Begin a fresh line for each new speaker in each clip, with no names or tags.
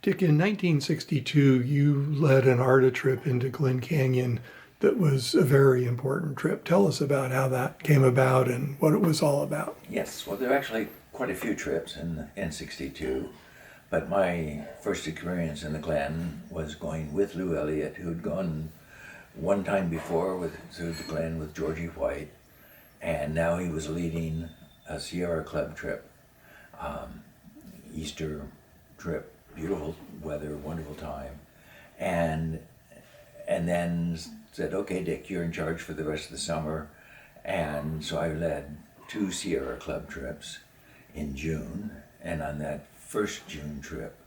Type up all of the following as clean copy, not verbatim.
Dick, in 1962, you led an ARDA trip into Glen Canyon that was a very important trip. Tell us about how that came about and what it was all about.
Yes, well, there are actually quite a few trips in 62, but my first experience in the Glen was going with Lou Elliott, who had gone one time before through the Glen with Georgie White, and now he was leading a Sierra Club trip, Easter trip, beautiful weather, wonderful time, and then said, okay, Dick, you're in charge for the rest of the summer. And so I led 2 Sierra Club trips in June. And on that first June trip,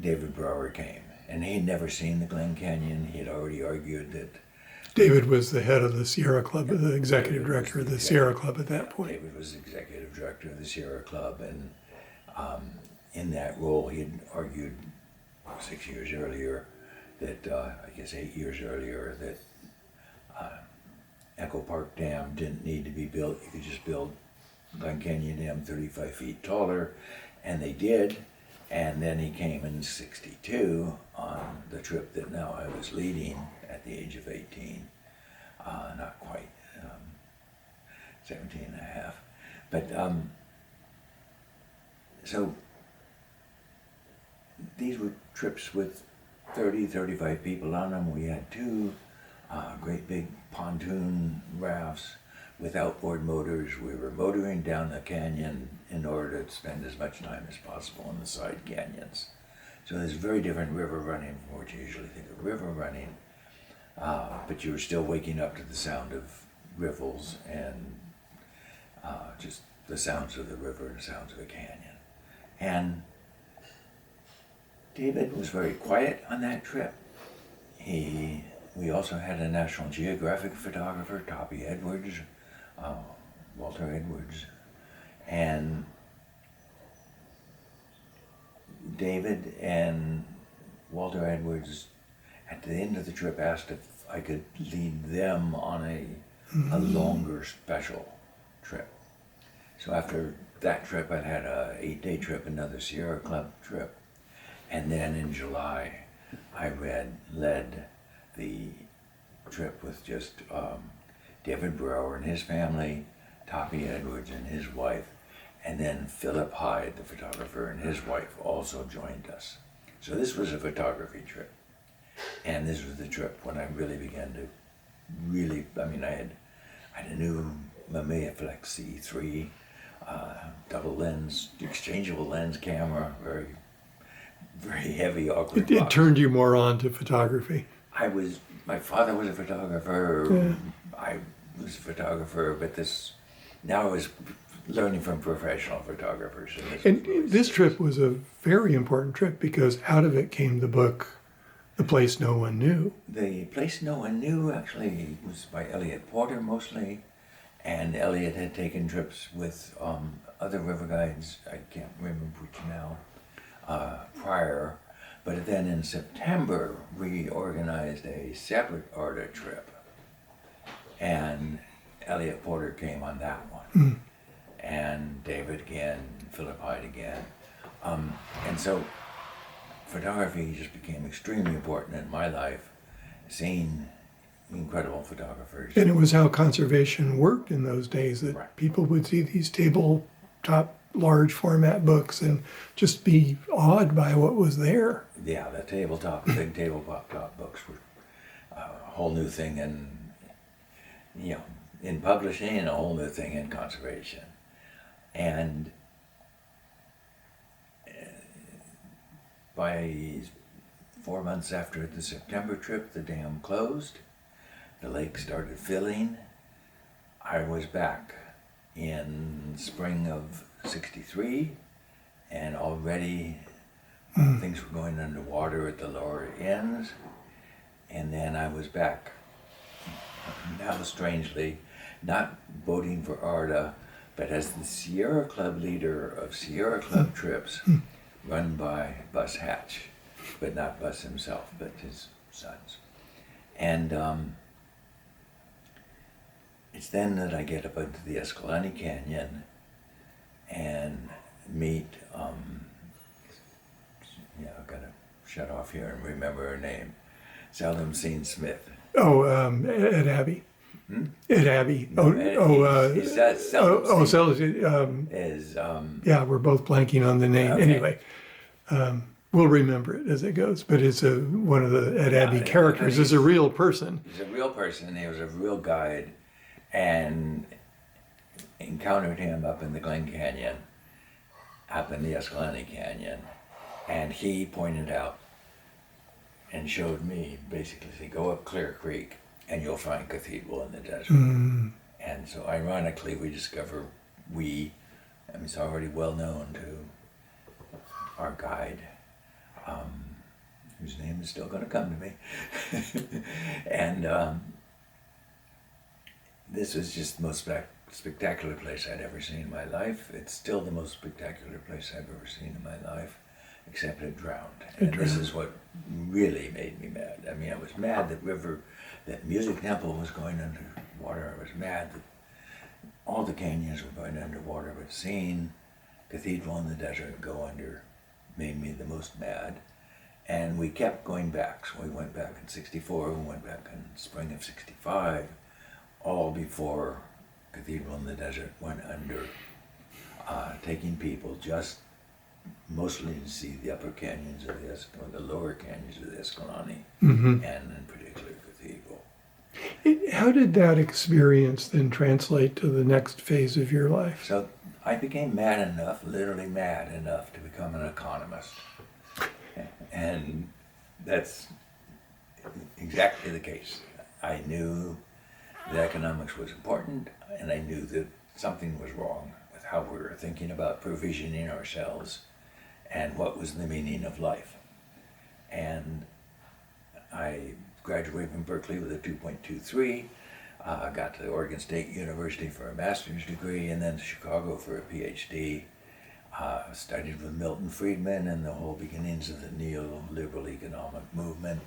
David Brower came. And he'd never seen the Glen Canyon. He had already argued that
David was the head of the Sierra Club, the executive director of the Sierra Club at that point.
David was the executive director of the Sierra Club. And in that role, he had argued 6 years earlier that, I guess 8 years earlier, that Echo Park Dam didn't need to be built. You could just build Glen Canyon Dam 35 feet taller, and they did. And then he came in 62 on the trip that now I was leading at the age of 18, not quite, 17 and a half. But so these were trips with 30, 35 people on them. We had 2 great big pontoon rafts with outboard motors. We were motoring down the canyon in order to spend as much time as possible in the side canyons. So there's very different river running from what you usually think of river running, but you were still waking up to the sound of riffles and just the sounds of the river and the sounds of the canyon. And David was very quiet on that trip. We also had a National Geographic photographer, Toppy Edwards, Walter Edwards, and David and Walter Edwards at the end of the trip asked if I could lead them on a longer special trip. So after that trip, I had a 8-day trip, another Sierra Club trip. And then in July, I led the trip with just David Brower and his family, Toppy Edwards and his wife, and then Philip Hyde, the photographer, and his wife also joined us. So this was a photography trip. And this was the trip when I really began to I had a new Mamiya Flex C3, double lens, exchangeable lens camera, very heavy, awkward
It
box.
turned you more on to photography.
My father was a photographer,
Yeah.
I was a photographer, but now I was learning from professional photographers.
And this trip was a very important trip because out of it came the book, The Place No One Knew.
The Place No One Knew actually was by Elliott Porter mostly, and Elliott had taken trips with other river guides, I can't remember which now, prior. But then in September, we organized a separate ARDA trip, and Elliott Porter came on that one, and David again, Philip Hyde again. And so photography just became extremely important in my life, seeing incredible photographers.
And it was how conservation worked in those days that
Right.
people would see these tabletop large format books and just be awed by what was there.
Yeah, the big tabletop books were a whole new thing in publishing and a whole new thing in conservation. And by 4 months after the September trip, the dam closed, the lake started filling. I was back in spring of 63, and already things were going underwater at the lower ends. And then I was back, now strangely, not voting for ARDA, but as the Sierra Club leader of Sierra Club trips run by Bus Hatch, but not Bus himself, but his sons. And it's then that I get up into the Escalante Canyon and meet shut off here and remember her name. Seldom seen Smith.
Oh, Ed Abbey. Ed Abbey.
He says seldom
Seldom.
is
Yeah, we're both blanking on the name.
Okay.
Anyway, we'll remember it as it goes. But it's one of the Ed Abbey characters is a real person.
he's a real person. He was a real guide, and encountered him up in the Glen Canyon, up in the Escalante Canyon, and he pointed out and showed me, basically, say, go up Clear Creek and you'll find cathedral in the desert. And so ironically we discover it's already well known to our guide, whose name is still going to come to me. And this was just the most spectacular place I'd ever seen in my life. It's still the most spectacular place I've ever seen in my life, except it drowned. And this is what really made me mad. I mean, I was mad that Music Temple was going underwater. I was mad that all the canyons were going underwater, but seeing Cathedral in the Desert go under made me the most mad. And we kept going back. So we went back in '64, we went back in spring of '65, all before Cathedral in the Desert went under, taking people just mostly to see the upper canyons of the lower canyons of the Escalante, and in particular Cathedral.
How did that experience then translate to the next phase of your life?
So I became mad enough, literally mad enough, to become an economist. And that's exactly the case. I knew that economics was important, and I knew that something was wrong with how we were thinking about provisioning ourselves and what was the meaning of life. And I graduated from Berkeley with a 2.23, got to Oregon State University for a master's degree, and then to Chicago for a PhD. Studied with Milton Friedman and the whole beginnings of the neoliberal economic movement.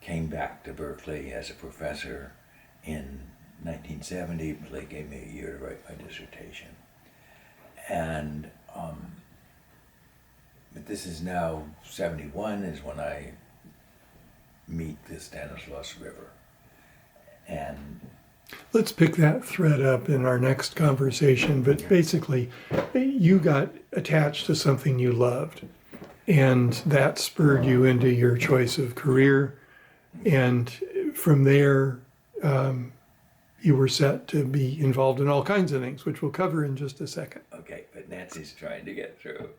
Came back to Berkeley as a professor in 1970. They gave me a year to write my dissertation. And but this is now 71 is when I meet the Stanislaus River. And
let's pick that thread up in our next conversation. But basically, you got attached to something you loved, and that spurred you into your choice of career. And from there, you were set to be involved in all kinds of things, which we'll cover in just a second.
okay, but Nancy's trying to get through.